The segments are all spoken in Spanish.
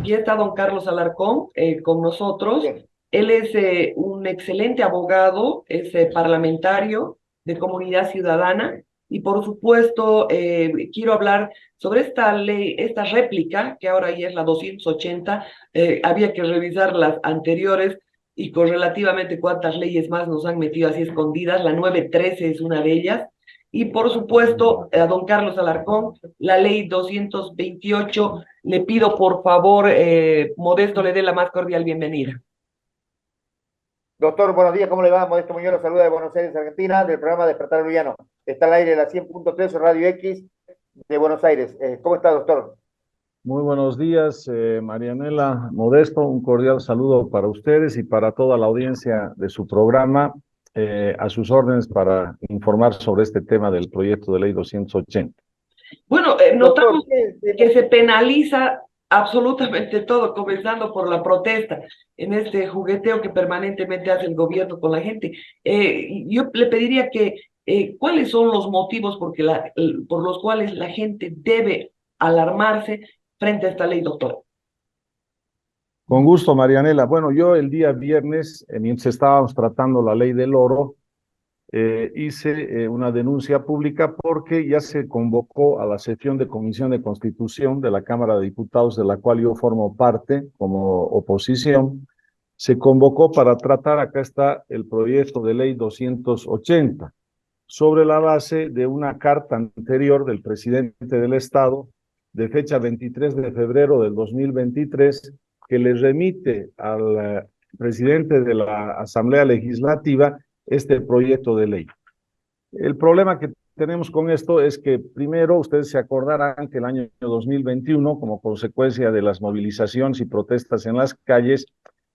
Y está don Carlos Alarcón con nosotros. Bien. Él es un excelente abogado, es parlamentario de Comunidad Ciudadana y por supuesto quiero hablar sobre esta ley, esta réplica, que ahora ya es la 280. Había que revisar las anteriores y con relativamente cuántas leyes más nos han metido así escondidas. La 913 es una de ellas. Y por supuesto, a don Carlos Alarcón, la ley 228. Le pido por favor, Modesto, le dé la más cordial bienvenida. Doctor, buenos días, ¿cómo le va? Modesto Muñoz lo saluda de Buenos Aires, Argentina, del programa Despertar Boliviano. Está al aire de la 100.3 Radio X de Buenos Aires. ¿Cómo está, doctor? Muy buenos días, Marianela Modesto. Un cordial saludo para ustedes y para toda la audiencia de su programa. A sus órdenes para informar sobre este tema del proyecto de ley 280. Bueno, Doctor, notamos que se penaliza absolutamente todo, comenzando por la protesta, en este jugueteo que permanentemente hace el gobierno con la gente. Yo le pediría que, ¿cuáles son los motivos por los cuales la gente debe alarmarse frente a esta ley, doctor? Con gusto, Marianela. Bueno, yo el día viernes, mientras estábamos tratando la ley del oro, hice una denuncia pública porque ya se convocó a la sesión de Comisión de Constitución de la Cámara de Diputados, de la cual yo formo parte como oposición. Se convocó para tratar, acá está el proyecto de ley 280, sobre la base de una carta anterior del presidente del Estado, de fecha 23 de febrero del 2023, que le remite al presidente de la Asamblea Legislativa este proyecto de ley. El problema que tenemos con esto es que, primero, ustedes se acordarán que el año 2021, como consecuencia de las movilizaciones y protestas en las calles,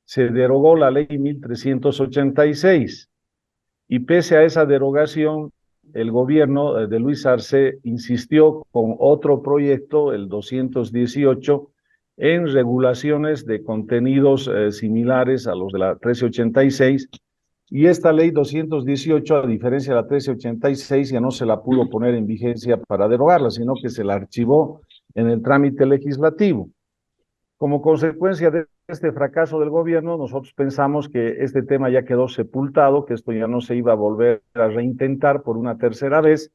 se derogó la ley 1386. Y pese a esa derogación, el gobierno de Luis Arce insistió con otro proyecto, el 218, en regulaciones de contenidos similares a los de la 1386. Y esta ley 218, a diferencia de la 1386, ya no se la pudo poner en vigencia para derogarla, sino que se la archivó en el trámite legislativo. Como consecuencia de este fracaso del gobierno, nosotros pensamos que este tema ya quedó sepultado, que esto ya no se iba a volver a reintentar por una tercera vez,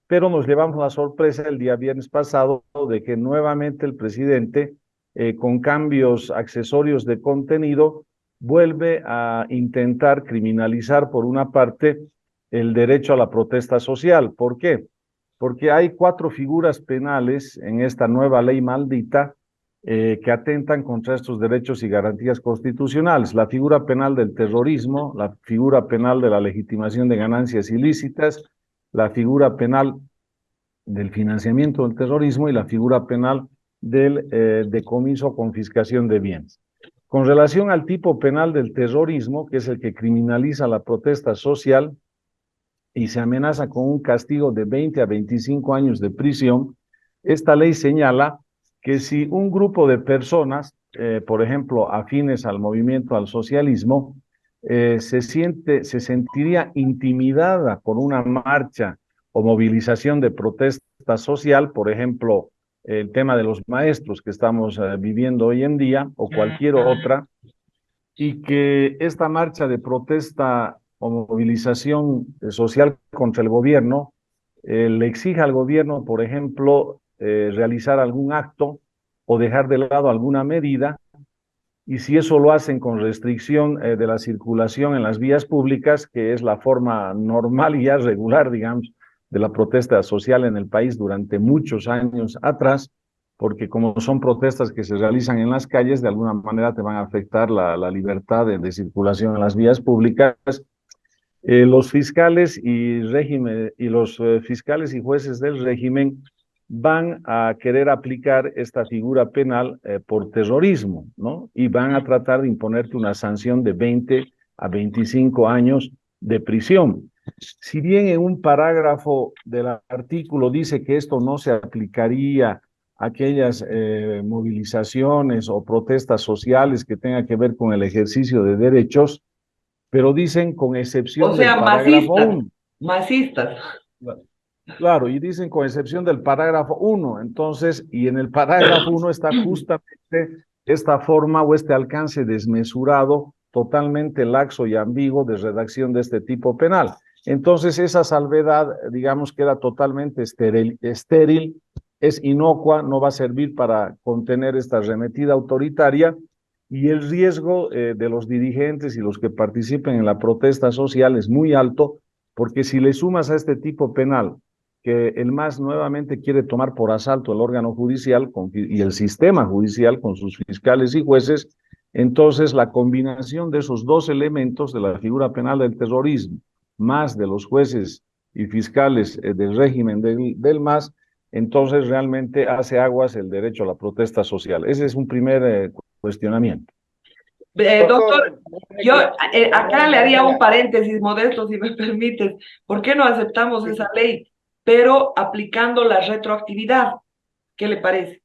pero nos llevamos la sorpresa el día viernes pasado de que nuevamente el presidente, con cambios accesorios de contenido, vuelve a intentar criminalizar, por una parte, el derecho a la protesta social. ¿Por qué? Porque hay 4 figuras penales en esta nueva ley maldita que atentan contra estos derechos y garantías constitucionales. La figura penal del terrorismo, la figura penal de la legitimación de ganancias ilícitas, la figura penal del financiamiento del terrorismo y la figura penal del decomiso o confiscación de bienes. Con relación al tipo penal del terrorismo, que es el que criminaliza la protesta social y se amenaza con un castigo de 20 a 25 años de prisión, esta ley señala que si un grupo de personas, por ejemplo, afines al movimiento al socialismo, se sentiría intimidada por una marcha o movilización de protesta social, por ejemplo, el tema de los maestros que estamos viviendo hoy en día, o cualquier otra, y que esta marcha de protesta o movilización social contra el gobierno le exija al gobierno, por ejemplo, realizar algún acto o dejar de lado alguna medida, y si eso lo hacen con restricción de la circulación en las vías públicas, que es la forma normal y ya regular, digamos, de la protesta social en el país durante muchos años atrás, porque como son protestas que se realizan en las calles, de alguna manera te van a afectar la libertad de circulación en las vías públicas. Los fiscales y fiscales y jueces del régimen van a querer aplicar esta figura penal por terrorismo, ¿no? Y van a tratar de imponerte una sanción de 20 a 25 años de prisión. Si bien en un parágrafo del artículo dice que esto no se aplicaría a aquellas movilizaciones o protestas sociales que tengan que ver con el ejercicio de derechos, pero dicen con O excepción del sea, parágrafo masistas, 1. masistas. Claro, y dicen con excepción del parágrafo 1. Entonces, y en el parágrafo 1 está justamente esta forma o este alcance desmesurado, totalmente laxo y ambiguo de redacción de este tipo penal. Entonces, esa salvedad, digamos, queda totalmente estéril, es inocua, no va a servir para contener esta arremetida autoritaria, y el riesgo de los dirigentes y los que participen en la protesta social es muy alto, porque si le sumas a este tipo penal que el MAS nuevamente quiere tomar por asalto el órgano judicial y el sistema judicial con sus fiscales y jueces, entonces la combinación de esos dos elementos de la figura penal del terrorismo, más de los jueces y fiscales del régimen del MAS, entonces realmente hace aguas el derecho a la protesta social. Ese es un primer cuestionamiento. Doctor, yo acá le haría un paréntesis modesto, si me permites. ¿Por qué no aceptamos esa ley, pero aplicando la retroactividad? ¿Qué le parece?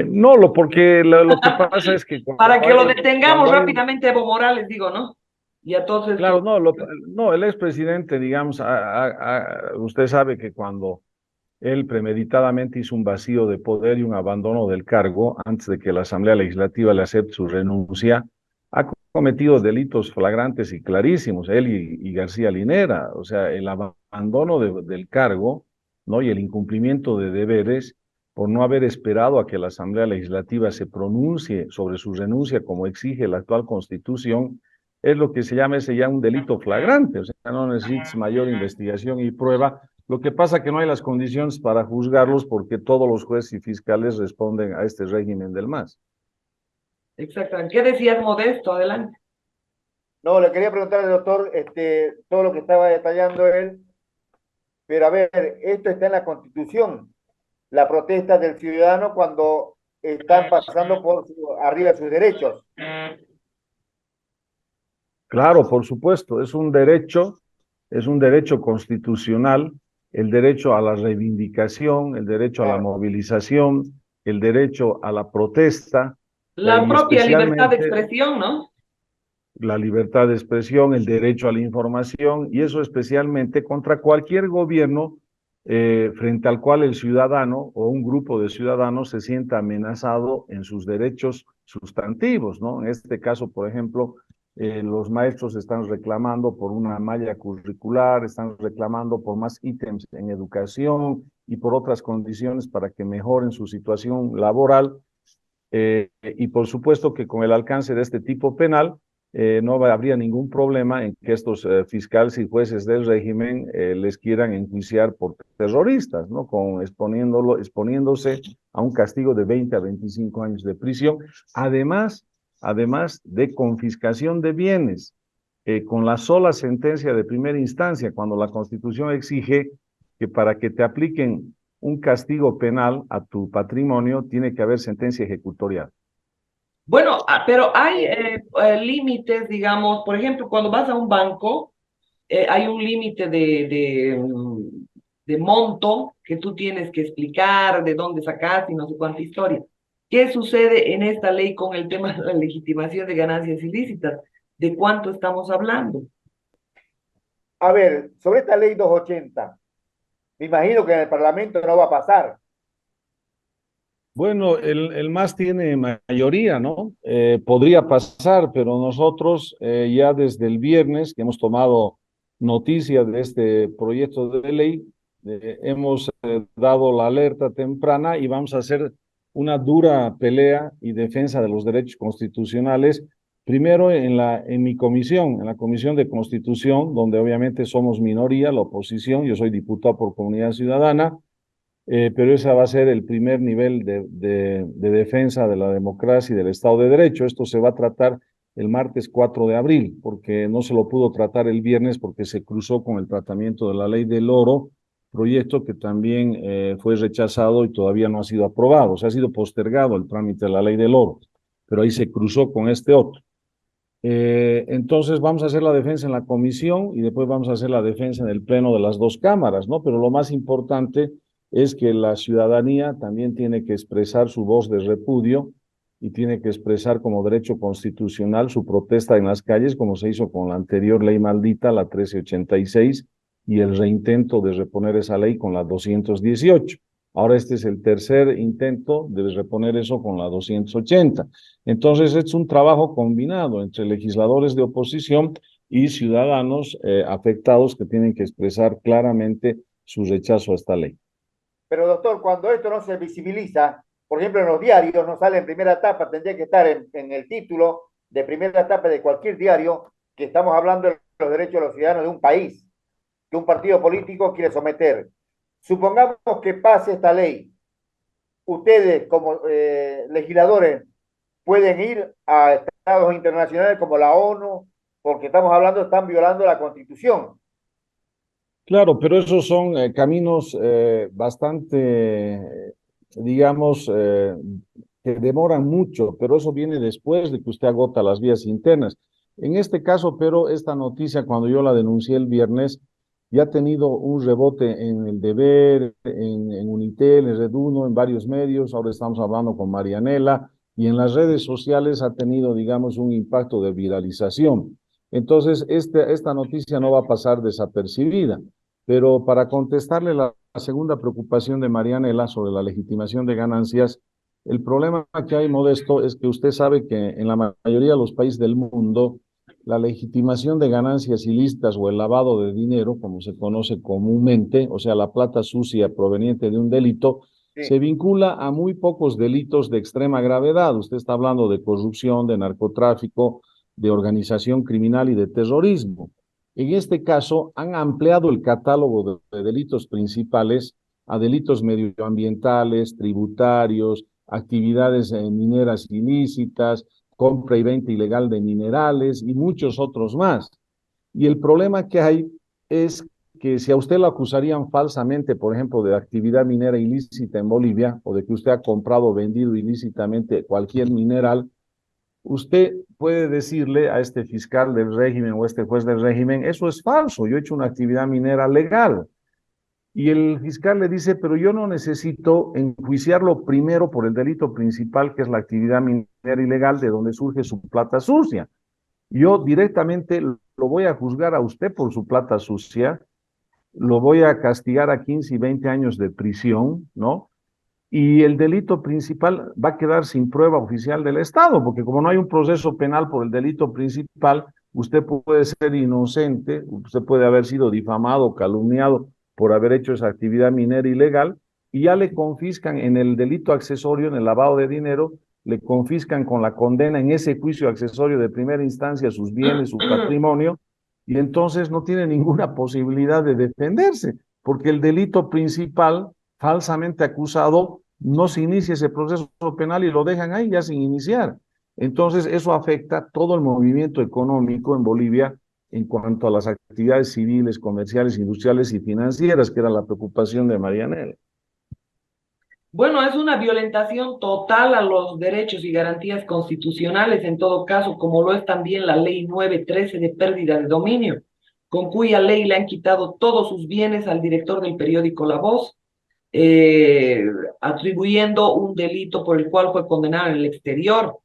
No, porque lo que pasa es que para que lo detengamos rápidamente, Evo Morales, digo, ¿no? Y entonces... Claro, no, el expresidente, digamos, usted sabe que cuando él premeditadamente hizo un vacío de poder y un abandono del cargo antes de que la Asamblea Legislativa le acepte su renuncia, ha cometido delitos flagrantes y clarísimos, él y García Linera. O sea, el abandono del cargo, ¿no? Y el incumplimiento de deberes por no haber esperado a que la Asamblea Legislativa se pronuncie sobre su renuncia como exige la actual Constitución, es lo que se llama ese ya un delito flagrante. O sea, no necesitas mayor investigación y prueba. Lo que pasa es que no hay las condiciones para juzgarlos porque todos los jueces y fiscales responden a este régimen del MAS. Exactamente. ¿Qué decías, Modesto? Adelante. No, le quería preguntar al doctor todo lo que estaba detallando él, pero a ver, esto está en la Constitución, la protesta del ciudadano cuando están pasando por arriba de sus derechos. Claro, por supuesto, es un derecho constitucional, el derecho a la reivindicación, el derecho a la movilización, el derecho a la protesta. La propia libertad de expresión, ¿no? La libertad de expresión, el derecho a la información, y eso especialmente contra cualquier gobierno frente al cual el ciudadano o un grupo de ciudadanos se sienta amenazado en sus derechos sustantivos, ¿no? En este caso, por ejemplo, los maestros están reclamando por una malla curricular, están reclamando por más ítems en educación y por otras condiciones para que mejoren su situación laboral, y por supuesto que con el alcance de este tipo penal, no habría ningún problema en que estos fiscales y jueces del régimen les quieran enjuiciar por terroristas, ¿no? Exponiéndose a un castigo de 20 a 25 años de prisión, además de confiscación de bienes, con la sola sentencia de primera instancia, cuando la Constitución exige que para que te apliquen un castigo penal a tu patrimonio tiene que haber sentencia ejecutorial. Bueno, pero hay límites, digamos, por ejemplo, cuando vas a un banco, hay un límite de monto que tú tienes que explicar, de dónde sacaste y no sé cuánta historia. ¿Qué sucede en esta ley con el tema de la legitimación de ganancias ilícitas? ¿De cuánto estamos hablando? A ver, sobre esta ley 280, me imagino que en el Parlamento no va a pasar. Bueno, el MAS tiene mayoría, ¿no? Podría pasar, pero nosotros ya desde el viernes que hemos tomado noticia de este proyecto de ley, hemos dado la alerta temprana y vamos a hacer una dura pelea y defensa de los derechos constitucionales, primero en mi comisión, en la Comisión de Constitución, donde obviamente somos minoría, la oposición, yo soy diputado por Comunidad Ciudadana. Pero ese va a ser el primer nivel de defensa de la democracia y del Estado de Derecho. Esto se va a tratar el martes 4 de abril, porque no se lo pudo tratar el viernes porque se cruzó con el tratamiento de la ley del oro, proyecto que también fue rechazado y todavía no ha sido aprobado. O sea, ha sido postergado el trámite de la ley del oro, pero ahí se cruzó con este otro. Entonces vamos a hacer la defensa en la comisión y después vamos a hacer la defensa en el pleno de las dos cámaras, ¿no? Pero lo más importante es que la ciudadanía también tiene que expresar su voz de repudio y tiene que expresar como derecho constitucional su protesta en las calles, como se hizo con la anterior ley maldita, la 1386, y el reintento de reponer esa ley con la 218. Ahora este es el tercer intento de reponer eso con la 280. Entonces es un trabajo combinado entre legisladores de oposición y ciudadanos afectados que tienen que expresar claramente su rechazo a esta ley. Pero doctor, cuando esto no se visibiliza, por ejemplo en los diarios no sale en primera etapa, tendría que estar en el título de primera etapa de cualquier diario que estamos hablando de los derechos de los ciudadanos de un país, que un partido político quiere someter. Supongamos que pase esta ley. Ustedes como legisladores pueden ir a estados internacionales como la ONU, porque estamos hablando, están violando la Constitución. Claro, pero esos son caminos bastante, digamos, que demoran mucho, pero eso viene después de que usted agota las vías internas. En este caso, pero esta noticia, cuando yo la denuncié el viernes, ya ha tenido un rebote en El Deber, en Unitel, en Red Uno, en varios medios. Ahora estamos hablando con Marianela y en las redes sociales ha tenido, digamos, un impacto de viralización. Entonces, esta noticia no va a pasar desapercibida. Pero para contestarle la segunda preocupación de Marianela sobre la legitimación de ganancias, el problema que hay, Modesto, es que usted sabe que en la mayoría de los países del mundo, la legitimación de ganancias ilícitas o el lavado de dinero, como se conoce comúnmente, o sea, la plata sucia proveniente de un delito, Sí. se vincula a muy pocos delitos de extrema gravedad. Usted está hablando de corrupción, de narcotráfico, de organización criminal y de terrorismo. En este caso, han ampliado el catálogo de delitos principales a delitos medioambientales, tributarios, actividades mineras ilícitas, compra y venta ilegal de minerales y muchos otros más. Y el problema que hay es que si a usted lo acusarían falsamente, por ejemplo, de actividad minera ilícita en Bolivia, o de que usted ha comprado o vendido ilícitamente cualquier mineral, usted puede decirle a este fiscal del régimen o a este juez del régimen, eso es falso, yo he hecho una actividad minera legal. Y el fiscal le dice, pero yo no necesito enjuiciarlo primero por el delito principal, que es la actividad minera ilegal, de donde surge su plata sucia. Yo directamente lo voy a juzgar a usted por su plata sucia, lo voy a castigar a 15 y 20 años de prisión, ¿no? Y el delito principal va a quedar sin prueba oficial del Estado, porque como no hay un proceso penal por el delito principal, usted puede ser inocente, usted puede haber sido difamado, calumniado por haber hecho esa actividad minera ilegal, y ya le confiscan en el delito accesorio, en el lavado de dinero, le confiscan con la condena en ese juicio accesorio de primera instancia sus bienes, su patrimonio, y entonces no tiene ninguna posibilidad de defenderse, porque el delito principal falsamente acusado, no se inicia ese proceso penal y lo dejan ahí ya sin iniciar. Entonces, eso afecta todo el movimiento económico en Bolivia en cuanto a las actividades civiles, comerciales, industriales y financieras, que era la preocupación de Marianela. Bueno, es una violentación total a los derechos y garantías constitucionales, en todo caso, como lo es también la Ley 913 de pérdida de dominio, con cuya ley le han quitado todos sus bienes al director del periódico La Voz, eh, atribuyendo un delito por el cual fue condenado en el exterior,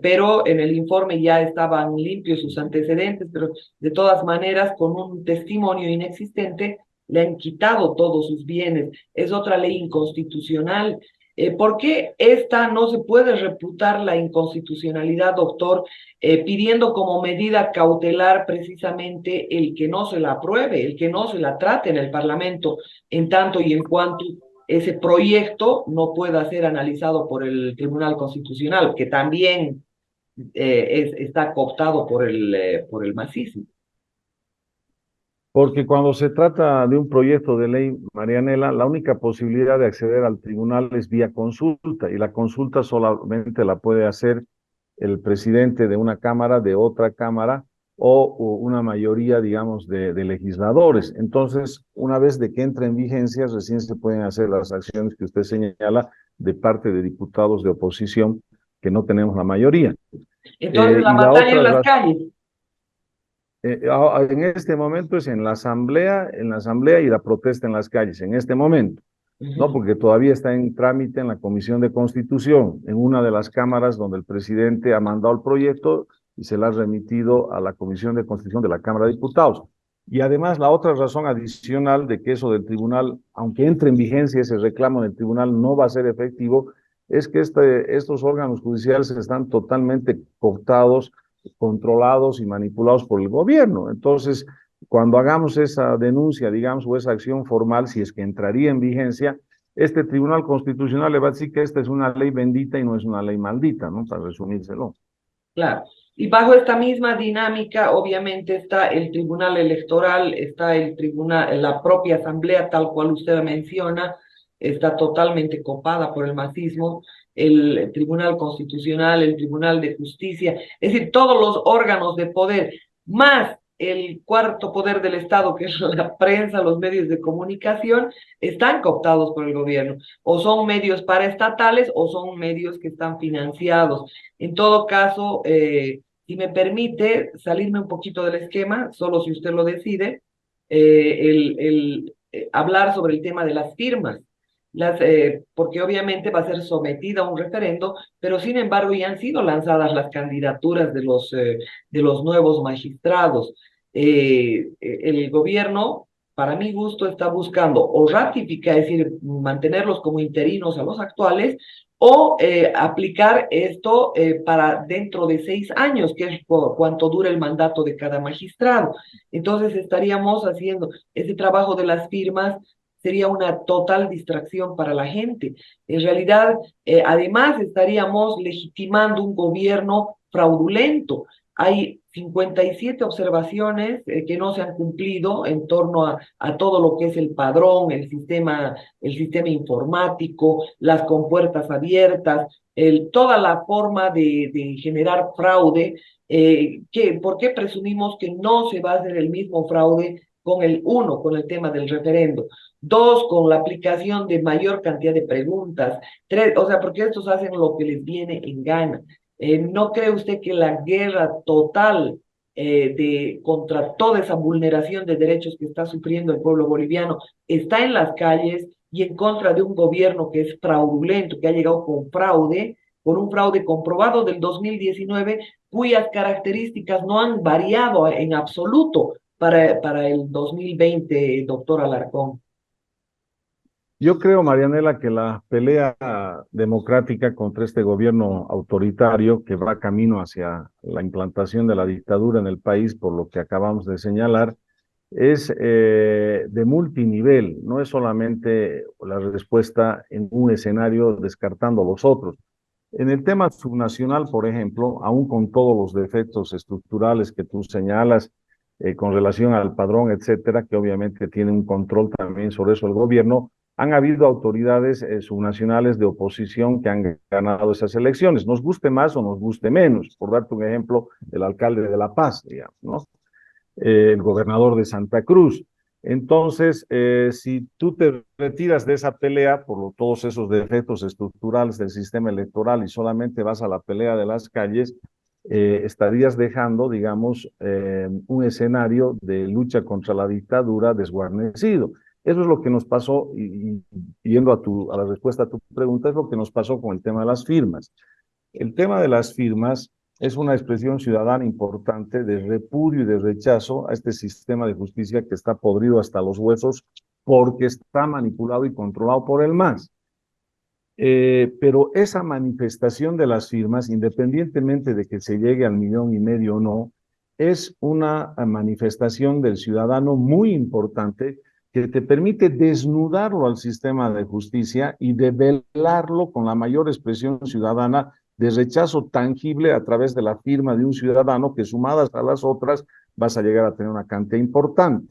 pero en el informe ya estaban limpios sus antecedentes, pero de todas maneras, con un testimonio inexistente, le han quitado todos sus bienes. Es otra ley inconstitucional. ¿Por qué esta no se puede reputar la inconstitucionalidad, doctor, pidiendo como medida cautelar precisamente el que no se la apruebe, el que no se la trate en el Parlamento, en tanto y en cuanto ese proyecto no pueda ser analizado por el Tribunal Constitucional, que también está cooptado por el masismo? Porque cuando se trata de un proyecto de ley, Marianela, la única posibilidad de acceder al tribunal es vía consulta, y la consulta solamente la puede hacer el presidente de una cámara, de otra cámara, o una mayoría, digamos, de legisladores. Entonces, una vez de que entra en vigencia, recién se pueden hacer las acciones que usted señala de parte de diputados de oposición, que no tenemos la mayoría. Entonces, la Y la batalla en otra las calles. En este momento es en la asamblea y la protesta en las calles, en este momento, ¿no? Porque todavía está en trámite en la Comisión de Constitución, en una de las cámaras donde el presidente ha mandado el proyecto y se lo ha remitido a la Comisión de Constitución de la Cámara de Diputados. Y además la otra razón adicional de que eso del tribunal, aunque entre en vigencia ese reclamo en el tribunal, no va a ser efectivo, es que estos órganos judiciales están totalmente cooptados, controlados y manipulados por el gobierno. Entonces, cuando hagamos esa denuncia, digamos, o esa acción formal, si es que entraría en vigencia, este Tribunal Constitucional le va a decir que esta es una ley bendita y no es una ley maldita, ¿no? Para resumírselo. Claro. Y bajo esta misma dinámica, obviamente está el Tribunal Electoral, está el tribunal, la propia Asamblea, tal cual usted menciona, está totalmente copada por el masismo, el Tribunal Constitucional, el Tribunal de Justicia, es decir, todos los órganos de poder, más el cuarto poder del Estado, que es la prensa, los medios de comunicación, están cooptados por el gobierno, o son medios paraestatales o son medios que están financiados. En todo caso, si me permite salirme un poquito del esquema, solo si usted lo decide, hablar sobre el tema de las firmas, porque obviamente va a ser sometida a un referendo, pero sin embargo ya han sido lanzadas las candidaturas de los nuevos magistrados. El gobierno, para mi gusto, está buscando o ratificar, es decir, mantenerlos como interinos a los actuales, o aplicar esto para dentro de 6 años, que es cuánto dura el mandato de cada magistrado. Entonces estaríamos haciendo ese trabajo de las firmas, sería una total distracción para la gente. En realidad, además, estaríamos legitimando un gobierno fraudulento. Hay 57 observaciones que no se han cumplido en torno a todo lo que es el padrón, el sistema informático, las compuertas abiertas, toda la forma de generar fraude. ¿Por qué presumimos que no se va a hacer el mismo fraude con el tema del referendo? Dos, con la aplicación de mayor cantidad de preguntas. Tres, o sea, porque estos hacen lo que les viene en gana. ¿No cree usted que la guerra total contra toda esa vulneración de derechos que está sufriendo el pueblo boliviano está en las calles y en contra de un gobierno que es fraudulento, que ha llegado con un fraude comprobado del 2019, cuyas características no han variado en absoluto para el 2020, doctor Alarcón? Yo creo, Marianela, que la pelea democrática contra este gobierno autoritario que va camino hacia la implantación de la dictadura en el país, por lo que acabamos de señalar, es de multinivel, no es solamente la respuesta en un escenario descartando los otros. En el tema subnacional, por ejemplo, aún con todos los defectos estructurales que tú señalas con relación al padrón, etcétera, que obviamente tiene un control también sobre eso el gobierno, han habido autoridades subnacionales de oposición que han ganado esas elecciones, nos guste más o nos guste menos. Por darte un ejemplo, el alcalde de La Paz, digamos, ¿no? El gobernador de Santa Cruz. Entonces, si tú te retiras de esa pelea por todos esos defectos estructurales del sistema electoral y solamente vas a la pelea de las calles, estarías dejando, digamos, un escenario de lucha contra la dictadura desguarnecido. Eso es lo que nos pasó, y yendo a la respuesta a tu pregunta, es lo que nos pasó con el tema de las firmas. El tema de las firmas es una expresión ciudadana importante de repudio y de rechazo a este sistema de justicia que está podrido hasta los huesos porque está manipulado y controlado por el MAS. Pero esa manifestación de las firmas, independientemente de que se llegue al 1,5 millones o no, es una manifestación del ciudadano muy importante que te permite desnudarlo al sistema de justicia y develarlo con la mayor expresión ciudadana de rechazo tangible a través de la firma de un ciudadano que, sumadas a las otras, vas a llegar a tener una cantidad importante.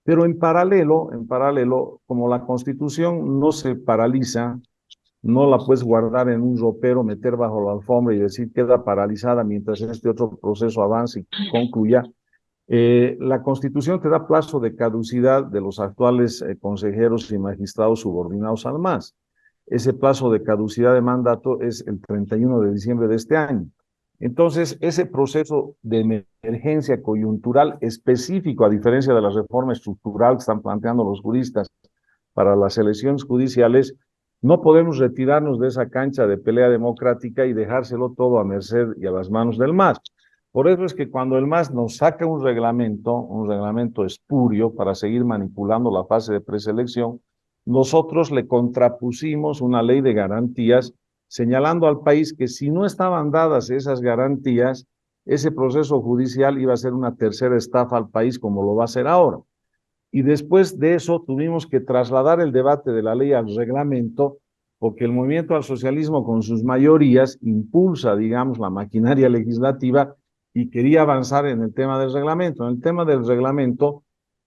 Pero en paralelo, como la Constitución no se paraliza, no la puedes guardar en un ropero, meter bajo la alfombra y decir queda paralizada mientras este otro proceso avance y concluya. La Constitución te da plazo de caducidad de los actuales consejeros y magistrados subordinados al MAS. Ese plazo de caducidad de mandato es el 31 de diciembre de este año. Entonces, ese proceso de emergencia coyuntural específico, a diferencia de la reforma estructural que están planteando los juristas para las elecciones judiciales, no podemos retirarnos de esa cancha de pelea democrática y dejárselo todo a merced y a las manos del MAS. Por eso es que cuando el MAS nos saca un reglamento espurio para seguir manipulando la fase de preselección, nosotros le contrapusimos una ley de garantías, señalando al país que si no estaban dadas esas garantías, ese proceso judicial iba a ser una tercera estafa al país como lo va a ser ahora. Y después de eso tuvimos que trasladar el debate de la ley al reglamento, porque el movimiento al socialismo con sus mayorías impulsa, digamos, la maquinaria legislativa y quería avanzar en el tema del reglamento. En el tema del reglamento,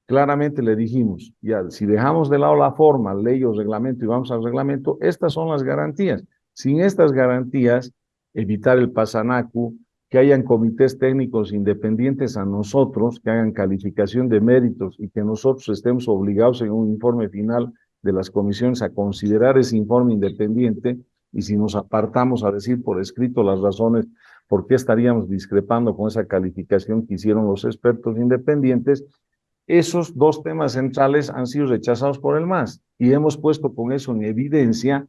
claramente le dijimos, ya, si dejamos de lado la forma, ley o reglamento y vamos al reglamento, estas son las garantías. Sin estas garantías, evitar el pasanacu, que hayan comités técnicos independientes a nosotros, que hagan calificación de méritos y que nosotros estemos obligados en un informe final de las comisiones a considerar ese informe independiente, y si nos apartamos a decir por escrito las razones por qué estaríamos discrepando con esa calificación que hicieron los expertos independientes, esos dos temas centrales han sido rechazados por el MAS y hemos puesto con eso en evidencia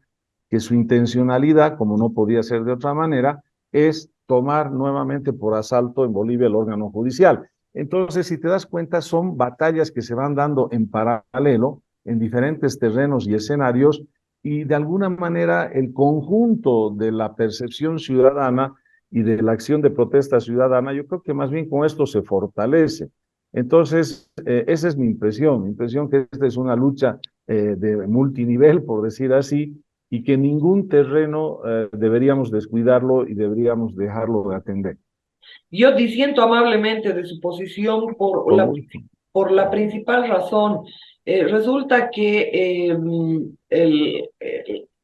que su intencionalidad, como no podía ser de otra manera, es tomar nuevamente por asalto en Bolivia el órgano judicial. Entonces, si te das cuenta, son batallas que se van dando en paralelo en diferentes terrenos y escenarios, y de alguna manera el conjunto de la percepción ciudadana y de la acción de protesta ciudadana, yo creo que más bien con esto se fortalece. Entonces, esa es mi impresión que esta es una lucha de multinivel, por decir así, y que ningún terreno deberíamos descuidarlo y deberíamos dejarlo de atender. Yo disiento amablemente de su posición Con gusto. por la principal razón. Resulta que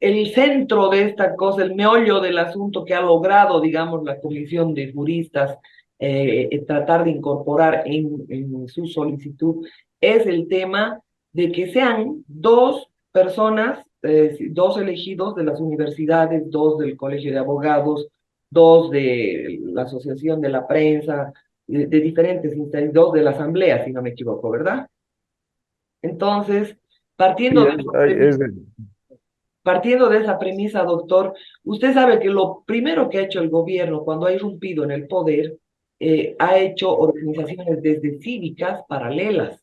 el centro de esta cosa, el meollo del asunto que ha logrado, digamos, la comisión de juristas tratar de incorporar en su solicitud es el tema de que sean dos personas, dos elegidos de las universidades, dos del Colegio de Abogados, dos de la Asociación de la Prensa, de diferentes instancias, dos de la Asamblea, si no me equivoco, ¿verdad? Entonces, Sí, partiendo de esa es, premisa, partiendo de esa premisa, doctor, usted sabe que lo primero que ha hecho el gobierno cuando ha irrumpido en el poder, ha hecho organizaciones desde cívicas paralelas.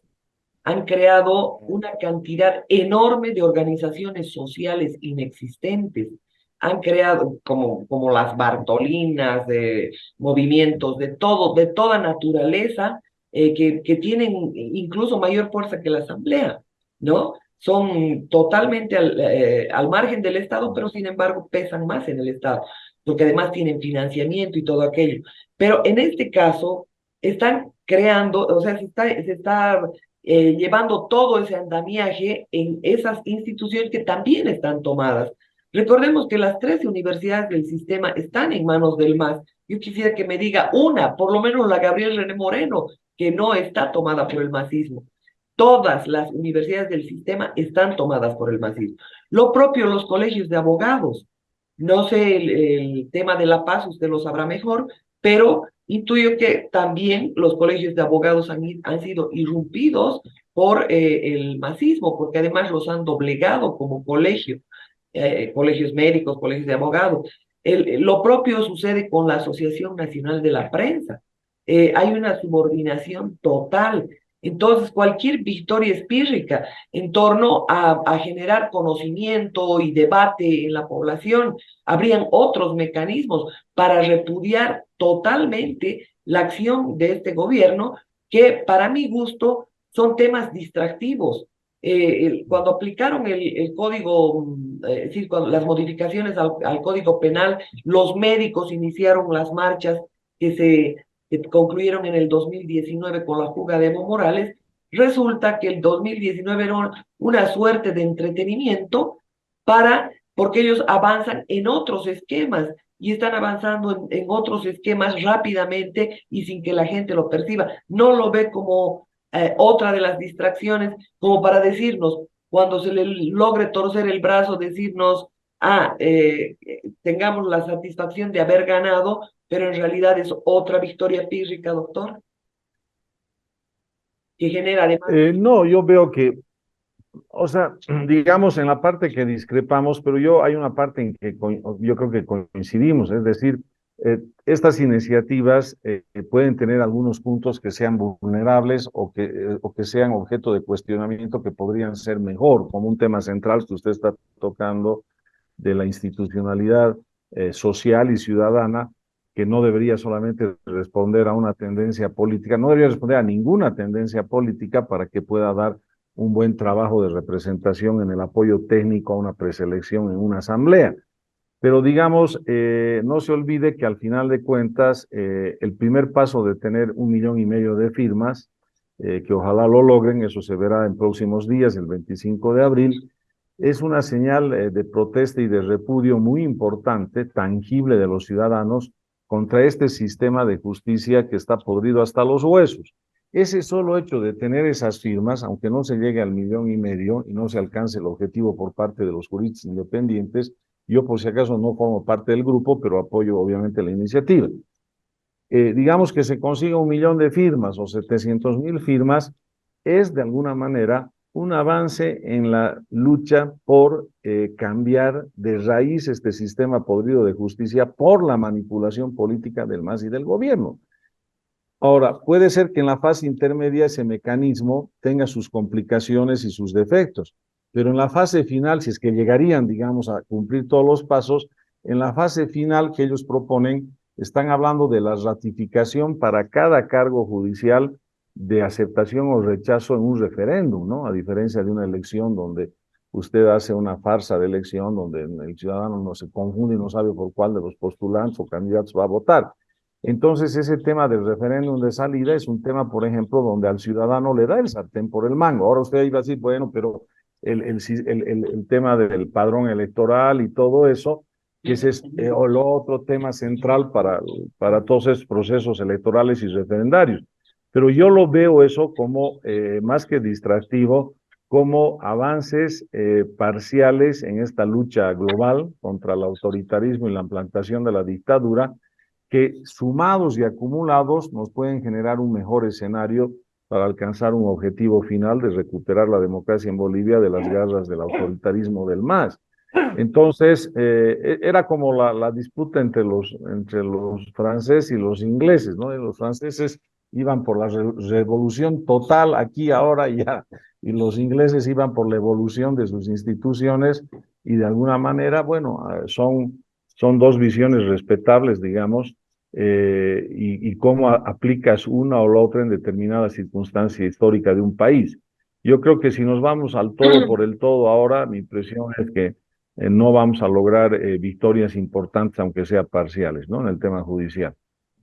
Han creado una cantidad enorme de organizaciones sociales inexistentes. Han creado como las Bartolinas, de movimientos de todo, de toda naturaleza, que tienen incluso mayor fuerza que la Asamblea, ¿no? Son totalmente al margen del Estado, pero sin embargo pesan más en el Estado, porque además tienen financiamiento y todo aquello. Pero en este caso están creando, o sea, se está llevando todo ese andamiaje en esas instituciones que también están tomadas. Recordemos que las 13 universidades del sistema están en manos del MAS. Yo quisiera que me diga una, por lo menos la Gabriel René Moreno, que no está tomada por el masismo. Todas las universidades del sistema están tomadas por el masismo. Lo propio los colegios de abogados. No sé el tema de La Paz, usted lo sabrá mejor, pero intuyo que también los colegios de abogados han sido irrumpidos por el masismo, porque además los han doblegado como colegio, colegios médicos, colegios de abogados. Lo propio sucede con la Asociación Nacional de la Prensa. Hay una subordinación total. Entonces, cualquier victoria espírrica en torno a generar conocimiento y debate en la población, habrían otros mecanismos para repudiar totalmente la acción de este gobierno, que para mi gusto son temas distractivos. Cuando aplicaron el código, sí, cuando las modificaciones al código penal, los médicos iniciaron las marchas que concluyeron en el 2019 con la fuga de Evo Morales. Resulta que el 2019 era una suerte de entretenimiento porque ellos avanzan en otros esquemas y están avanzando en otros esquemas rápidamente y sin que la gente lo perciba. No lo ve como otra de las distracciones, como para decirnos, cuando se le logre torcer el brazo, decirnos, tengamos la satisfacción de haber ganado, pero en realidad es otra victoria pírrica, doctor, que genera además... no, yo veo que, o sea, digamos en la parte que discrepamos, pero hay una parte en que yo creo que coincidimos, es decir, Estas iniciativas pueden tener algunos puntos que sean vulnerables o que sean objeto de cuestionamiento que podrían ser mejor, como un tema central que usted está tocando de la institucionalidad social y ciudadana, que no debería solamente responder a una tendencia política, no debería responder a ninguna tendencia política para que pueda dar un buen trabajo de representación en el apoyo técnico a una preselección en una asamblea. Pero digamos, no se olvide que al final de cuentas, el primer paso de tener 1,5 millones de firmas, que ojalá lo logren, eso se verá en próximos días, el 25 de abril, es una señal de protesta y de repudio muy importante, tangible de los ciudadanos contra este sistema de justicia que está podrido hasta los huesos. Ese solo hecho de tener esas firmas, aunque no se llegue al 1,5 millones y no se alcance el objetivo por parte de los juristas independientes, yo por si acaso no formo parte del grupo, pero apoyo obviamente la iniciativa. Digamos que se consiga 1 millón de firmas o 700,000 firmas, es de alguna manera un avance en la lucha por cambiar de raíz este sistema podrido de justicia por la manipulación política del MAS y del gobierno. Ahora, puede ser que en la fase intermedia ese mecanismo tenga sus complicaciones y sus defectos, pero en la fase final, si es que llegarían, digamos, a cumplir todos los pasos, en la fase final que ellos proponen, están hablando de la ratificación para cada cargo judicial de aceptación o rechazo en un referéndum, ¿no? A diferencia de una elección donde usted hace una farsa de elección, donde el ciudadano no se confunde y no sabe por cuál de los postulantes o candidatos va a votar. Entonces, ese tema del referéndum de salida es un tema, por ejemplo, donde al ciudadano le da el sartén por el mango. Ahora usted iba a decir, bueno, pero el tema del padrón electoral y todo eso, que ese es el otro tema central para todos esos procesos electorales y referendarios. Pero yo lo veo eso como, más que distractivo, como avances parciales en esta lucha global contra el autoritarismo y la implantación de la dictadura, que sumados y acumulados nos pueden generar un mejor escenario para alcanzar un objetivo final de recuperar la democracia en Bolivia de las garras del autoritarismo del MAS. Entonces, era como la disputa entre los franceses y los ingleses, ¿no? Y los franceses iban por la revolución total aquí, ahora, ya, y los ingleses iban por la evolución de sus instituciones y de alguna manera, bueno, son dos visiones respetables, digamos, y cómo aplicas una o la otra en determinada circunstancia histórica de un país. Yo creo que si nos vamos al todo por el todo ahora, mi impresión es que no vamos a lograr victorias importantes, aunque sean parciales, ¿no? En el tema judicial.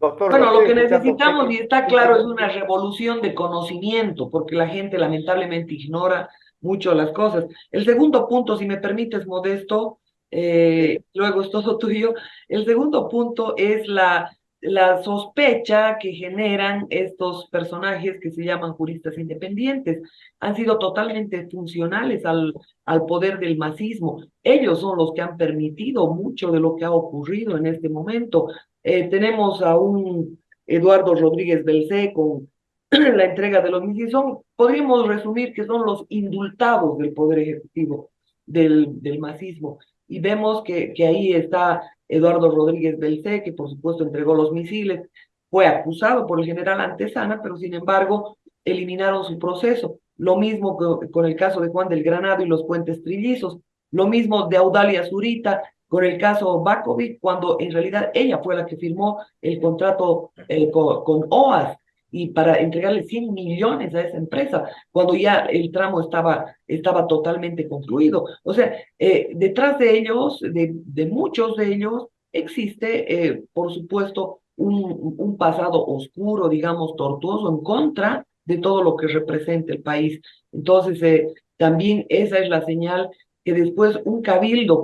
Doctor, Bueno, lo que escuchando necesitamos, y está claro, es una revolución de conocimiento, porque la gente lamentablemente ignora mucho las cosas. El segundo punto, si me permites, Modesto, luego es todo tuyo. El segundo punto es la sospecha que generan estos personajes que se llaman juristas independientes. Han sido totalmente funcionales al poder del masismo. Ellos son los que han permitido mucho de lo que ha ocurrido en este momento. Tenemos a un Eduardo Rodríguez Belcé con la entrega de los misiles. Podríamos resumir que son los indultados del Poder Ejecutivo, del masismo. Y vemos que ahí está Eduardo Rodríguez Belcé, que por supuesto entregó los misiles, fue acusado por el general Antesana, pero sin embargo eliminaron su proceso. Lo mismo con el caso de Juan del Granado y los puentes trillizos, lo mismo de Audalia Zurita con el caso Bakovic, cuando en realidad ella fue la que firmó el contrato con OAS y para entregarle 100 millones a esa empresa, cuando ya el tramo estaba totalmente concluido. O sea, detrás de ellos, de muchos de ellos, existe, por supuesto, un pasado oscuro, digamos, tortuoso, en contra de todo lo que representa el país. Entonces, también esa es la señal que después un cabildo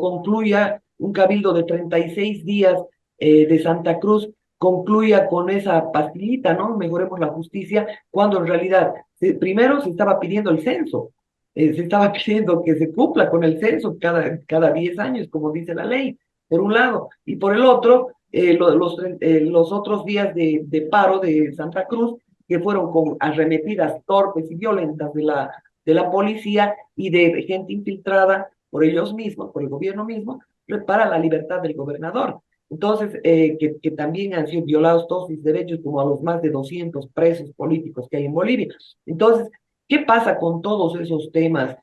de 36 días de Santa Cruz concluya con esa pastillita, ¿no? Mejoremos la justicia, cuando en realidad primero se estaba pidiendo el censo, se estaba pidiendo que se cumpla con el censo cada 10 años, como dice la ley, por un lado, y por el otro, los otros días de paro de Santa Cruz, que fueron con arremetidas torpes y violentas de la policía y de gente infiltrada por ellos mismos, por el gobierno mismo, para la libertad del gobernador. Entonces, que también han sido violados todos sus derechos, como a los más de 200 presos políticos que hay en Bolivia. Entonces, ¿qué pasa con todos esos temas?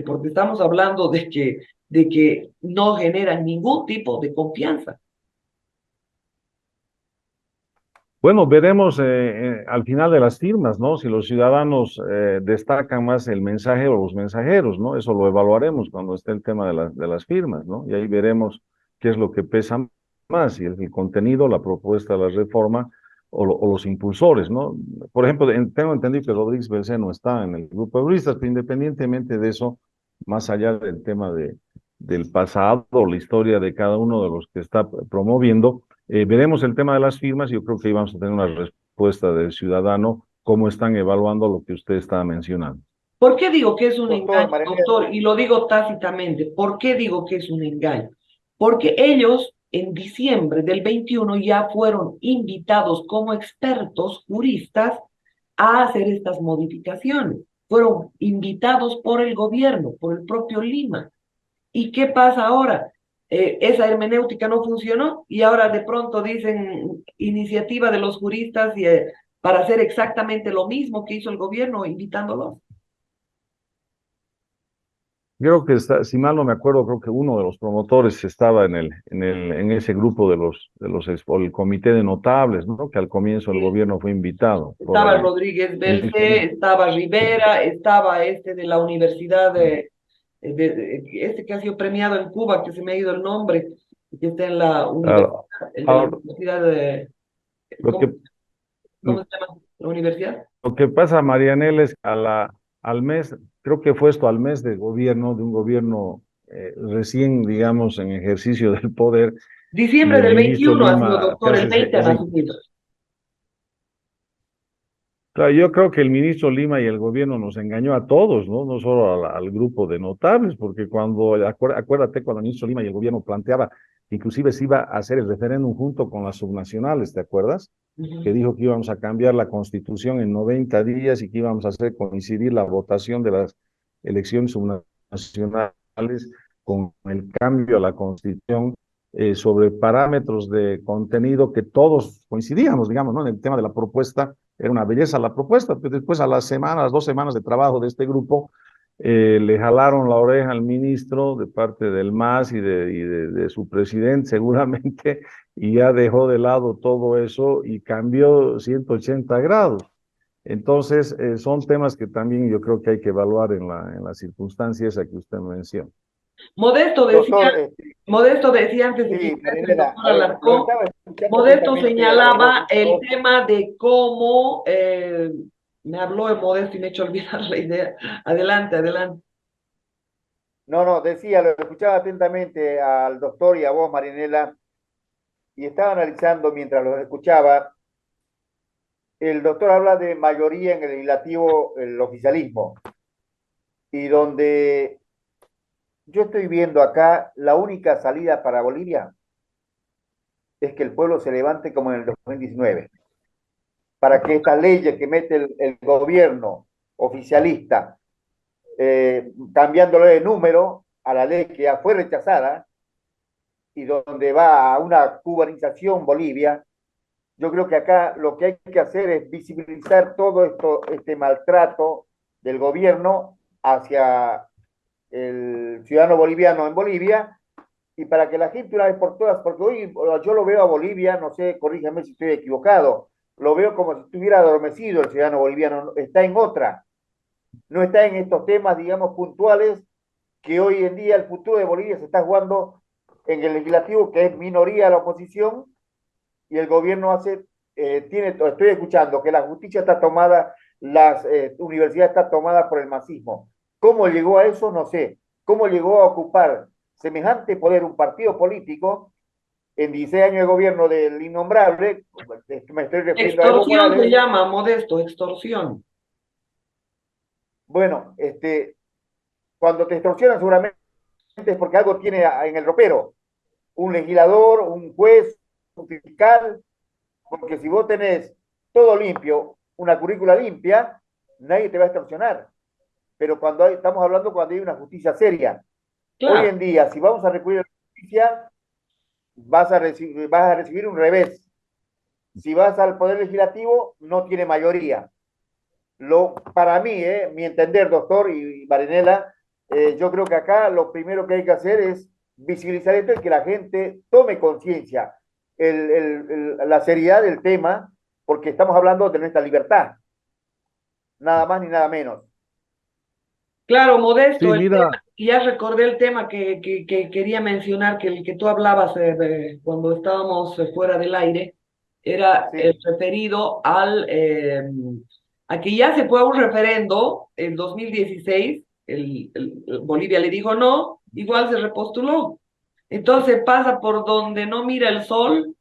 Porque estamos hablando de que no generan ningún tipo de confianza. Bueno, veremos al final de las firmas, ¿no? Si los ciudadanos destacan más el mensaje o los mensajeros, ¿no? Eso lo evaluaremos cuando esté el tema de las firmas, ¿no? Y ahí veremos qué es lo que pesa más, si es el contenido, la propuesta de la reforma o los impulsores, ¿no? Por ejemplo, tengo entendido que Rodríguez Belcé no está en el grupo de juristas, pero independientemente de eso, más allá del tema del pasado o la historia de cada uno de los que está promoviendo, veremos el tema de las firmas y yo creo que ahí vamos a tener una respuesta del ciudadano, cómo están evaluando lo que usted está mencionando. ¿Por qué digo que es un Doctor engaño, María, doctor? Y lo digo tácitamente. ¿Por qué digo que es un engaño? Porque ellos en diciembre del 21 ya fueron invitados como expertos juristas a hacer estas modificaciones. Fueron invitados por el gobierno, por el propio Lima. ¿Y qué pasa ahora? Esa hermenéutica no funcionó y ahora de pronto dicen iniciativa de los juristas para hacer exactamente lo mismo que hizo el gobierno, invitándolos. Creo que está, si mal no me acuerdo, creo que uno de los promotores estaba en ese grupo o el comité de notables, ¿no? Que al comienzo el gobierno fue invitado por Estaba el Rodríguez ministro. Belce, estaba Rivera, estaba este de la Universidad este que ha sido premiado en Cuba, que se me ha ido el nombre, que está en la universidad, Ahora, el de la ahora, Universidad de, lo ¿cómo, que, cómo se llama la universidad? lo que pasa, Marianela, es que al mes, creo que fue esto al mes de gobierno, de un gobierno recién, digamos, en ejercicio del poder, y Diciembre el del ministro 21 ha sido Lima, que doctor, hace el 20 han ese. asumido. Claro, yo creo que el ministro Lima y el gobierno nos engañó a todos, ¿no? No solo al grupo de notables, porque acuérdate cuando el ministro Lima y el gobierno planteaba, inclusive se iba a hacer el referéndum junto con las subnacionales, ¿te acuerdas? Que Ujú. dijo que íbamos a cambiar la constitución en 90 días y que íbamos a hacer coincidir la votación de las elecciones subnacionales con el cambio a la constitución sobre parámetros de contenido que todos coincidíamos, digamos, ¿no? En el tema de la propuesta era una belleza la propuesta, pero después a las semanas, 2 semanas de trabajo de este grupo, le jalaron la oreja al ministro de parte del MAS y de su presidente seguramente, y ya dejó de lado todo eso y cambió 180 grados. Entonces, son temas que también yo creo que hay que evaluar en las circunstancias a que usted menciona. doctor, Modesto decía antes de que sí, ingrese el Marinela, doctor a ver, lo Alarcón, estaba escuchando Modesto atentamente a los dos señalaba el puntos. tema de cómo, me habló de Modesto y me he hecho olvidar la idea. Adelante, adelante. No, no, decía, lo escuchaba atentamente al doctor y a vos, Marinela, y estaba analizando mientras los escuchaba. El doctor habla de mayoría en el legislativo, el oficialismo, y donde yo estoy viendo acá la única salida para Bolivia es que el pueblo se levante como en el 2019, para que estas leyes que mete el gobierno oficialista, cambiándole de número a la ley que ya fue rechazada y donde va a una cubanización Bolivia, yo creo que acá lo que hay que hacer es visibilizar todo esto, este maltrato del gobierno hacia el ciudadano boliviano en Bolivia y para que la gente una vez por todas, porque hoy yo lo veo a Bolivia, no sé, corríjame si estoy equivocado, lo veo como si estuviera adormecido el ciudadano boliviano, está en otra, no está en estos temas, digamos, puntuales, que hoy en día el futuro de Bolivia se está jugando en el legislativo, que es minoría la oposición, y el gobierno estoy escuchando que la justicia está tomada, las universidades están tomadas por el masismo. ¿Cómo llegó a eso? No sé. ¿Cómo llegó a ocupar semejante poder un partido político en 16 años de gobierno del innombrable? Me estoy refiriendo a Evo Extorsión se Morales. llama, Modesto, extorsión. Bueno, cuando te extorsionan seguramente es porque algo tiene en el ropero. Un legislador, un juez, un fiscal, porque si vos tenés todo limpio, una currícula limpia, nadie te va a extorsionar. Pero estamos hablando cuando hay una justicia seria. Hoy Claro. en día, si vamos a recurrir a la justicia, vas a recibir un revés. Si vas al Poder Legislativo, no tiene mayoría. Para mí, mi entender, doctor y Marinela, yo creo que acá lo primero que hay que hacer es visibilizar esto y que la gente tome conciencia, la seriedad del tema, porque estamos hablando de nuestra libertad, nada más ni nada menos. Claro, Sí, Modesto, el tema, mira, y ya recordé el tema que quería mencionar, que el que tú hablabas cuando estábamos fuera del aire, era Sí, referido a que ya se fue a un referendo en 2016, Bolivia le dijo no, igual se repostuló. Entonces pasa por donde no mira el sol,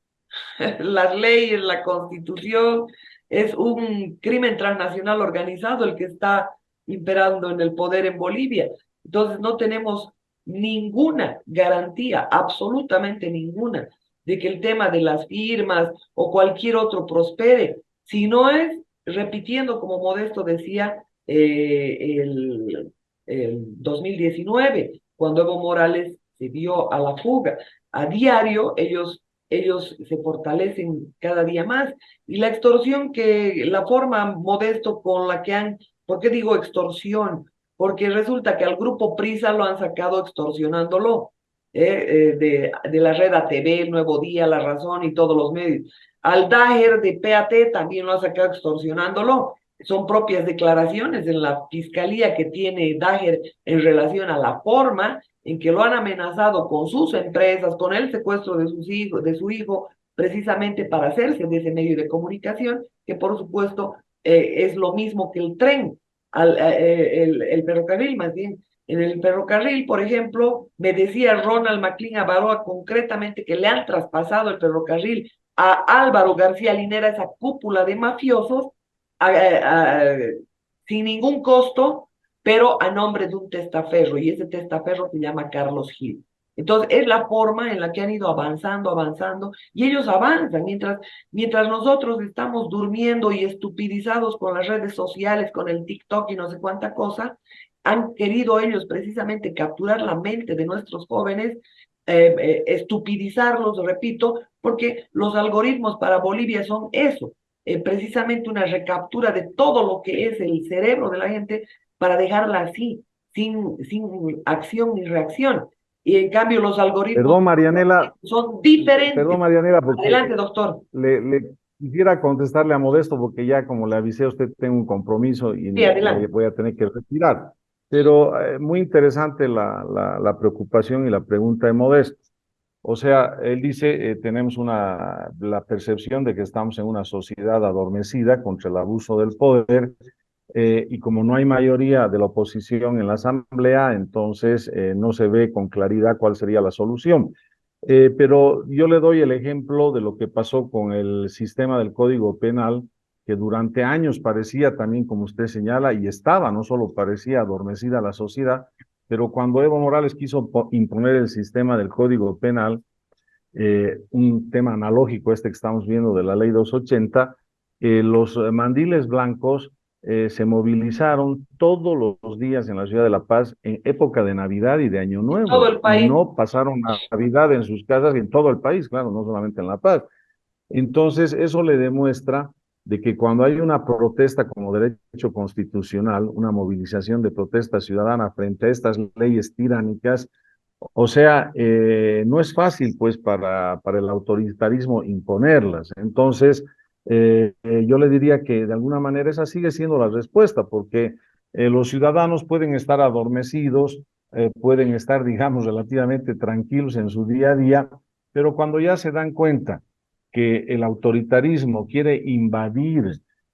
las leyes, la constitución, es un crimen transnacional organizado el que está imperando en el poder en Bolivia. Entonces no tenemos ninguna garantía, absolutamente ninguna, de que el tema de las firmas o cualquier otro prospere, si no es repitiendo, como Modesto decía, el 2019, cuando Evo Morales se dio a la fuga. A diario ellos se fortalecen cada día más. Y la extorsión la forma Modesto con la que ¿por qué digo extorsión? Porque resulta que al grupo Prisa lo han sacado extorsionándolo, de la red ATV, El Nuevo Día, La Razón y todos los medios. Al Dager de PAT también lo han sacado extorsionándolo. Son propias declaraciones en la fiscalía que tiene Dager en relación a la forma en que lo han amenazado con sus empresas, con el secuestro de su hijo, precisamente para hacerse de ese medio de comunicación, que por supuesto es lo mismo que el tren, el ferrocarril más bien. En el ferrocarril, por ejemplo, me decía Ronald McLean Avaroa concretamente que le han traspasado el ferrocarril a Álvaro García Linera, esa cúpula de mafiosos, a, a, a, sin ningún costo, pero a nombre de un testaferro, y ese testaferro se llama Carlos Gil. Entonces, es la forma en la que han ido avanzando, avanzando, y ellos avanzan, mientras nosotros estamos durmiendo y estupidizados con las redes sociales, con el TikTok y no sé cuánta cosa, han querido ellos precisamente capturar la mente de nuestros jóvenes, estupidizarlos, repito, porque los algoritmos para Bolivia son eso, precisamente una recaptura de todo lo que es el cerebro de la gente para dejarla así, sin acción ni reacción. Y en cambio los algoritmos son Perdón, diferentes. Marianela, porque Adelante, doctor. le quisiera contestarle a Modesto, porque ya como le avisé a usted, tengo un compromiso y Sí, me adelante. voy a tener que retirar. Pero muy interesante la preocupación y la pregunta de Modesto. O sea, él dice, tenemos la percepción de que estamos en una sociedad adormecida contra el abuso del poder, y como no hay mayoría de la oposición en la Asamblea, entonces no se ve con claridad cuál sería la solución. Pero yo le doy el ejemplo de lo que pasó con el sistema del Código Penal, que durante años parecía también, como usted señala, y estaba, no solo parecía adormecida la sociedad, pero cuando Evo Morales quiso imponer el sistema del Código Penal, un tema analógico este que estamos viendo de la ley 280, los mandiles blancos se movilizaron todos los días en la ciudad de La Paz en época de Navidad y de Año En todo Nuevo, el y país. no pasaron Navidad en sus casas en todo el país, claro, no solamente en La Paz. Entonces, eso le demuestra de que cuando hay una protesta como derecho constitucional, una movilización de protesta ciudadana frente a estas leyes tiránicas, o sea, no es fácil pues para el autoritarismo imponerlas. Entonces, yo le diría que de alguna manera esa sigue siendo la respuesta, porque los ciudadanos pueden estar adormecidos, pueden estar, digamos, relativamente tranquilos en su día a día, pero cuando ya se dan cuenta que el autoritarismo quiere invadir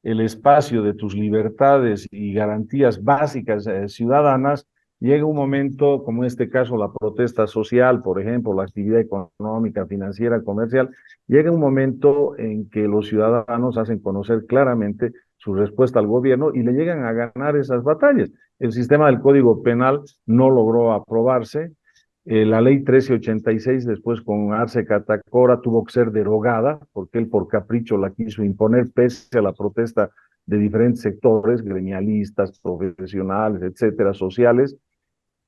el espacio de tus libertades y garantías básicas ciudadanas, llega un momento, como en este caso la protesta social, por ejemplo, la actividad económica, financiera, comercial, llega un momento en que los ciudadanos hacen conocer claramente su respuesta al gobierno y le llegan a ganar esas batallas. El sistema del Código Penal no logró aprobarse. La ley 1386, después con Arce Catacora, tuvo que ser derogada porque él por capricho la quiso imponer pese a la protesta de diferentes sectores, gremialistas, profesionales, etcétera, sociales.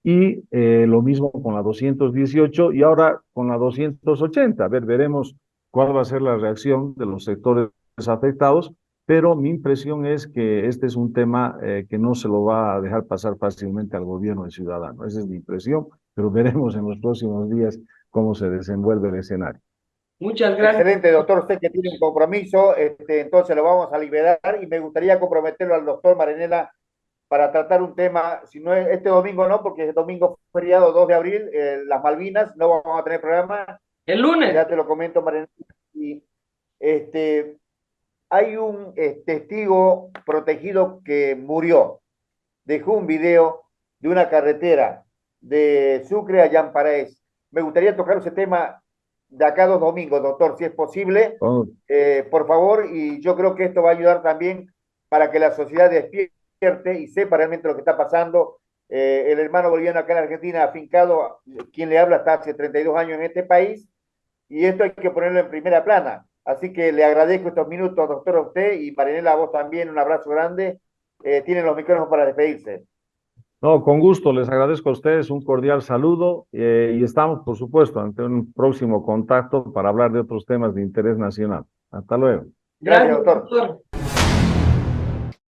y lo mismo con la 218 y ahora con la 280. A ver, veremos cuál va a ser la reacción de los sectores afectados, pero mi impresión es que este es un tema que no se lo va a dejar pasar fácilmente al gobierno de Ciudadanos. Esa es mi impresión, pero veremos en los próximos días cómo se desenvuelve el escenario. Muchas gracias. Excelente, doctor. Usted que tiene un compromiso, entonces lo vamos a liberar y me gustaría comprometerlo al doctor Marianela para tratar un tema, si no es este domingo no, porque es domingo feriado 2 de abril, las Malvinas, no vamos a tener programa, El lunes. ya te lo comento, Marianela. Y hay un testigo protegido que murió, dejó un video de una carretera de Sucre a Yamparaes. Me gustaría tocar ese tema de acá 2 domingos, doctor, si es posible, Oh, por favor, y yo creo que esto va a ayudar también para que la sociedad despierte y sepa realmente lo que está pasando. El hermano boliviano acá en Argentina, afincado, quien le habla, está hace 32 años en este país, y esto hay que ponerlo en primera plana. Así que le agradezco estos minutos, doctor, a usted, y Marinela, a vos también, un abrazo grande. Tienen los micrófonos para despedirse. no, con gusto, les agradezco a ustedes, un cordial saludo y estamos, por supuesto, ante un próximo contacto para hablar de otros temas de interés nacional. Hasta luego. Gracias, Gracias, doctor. doctor.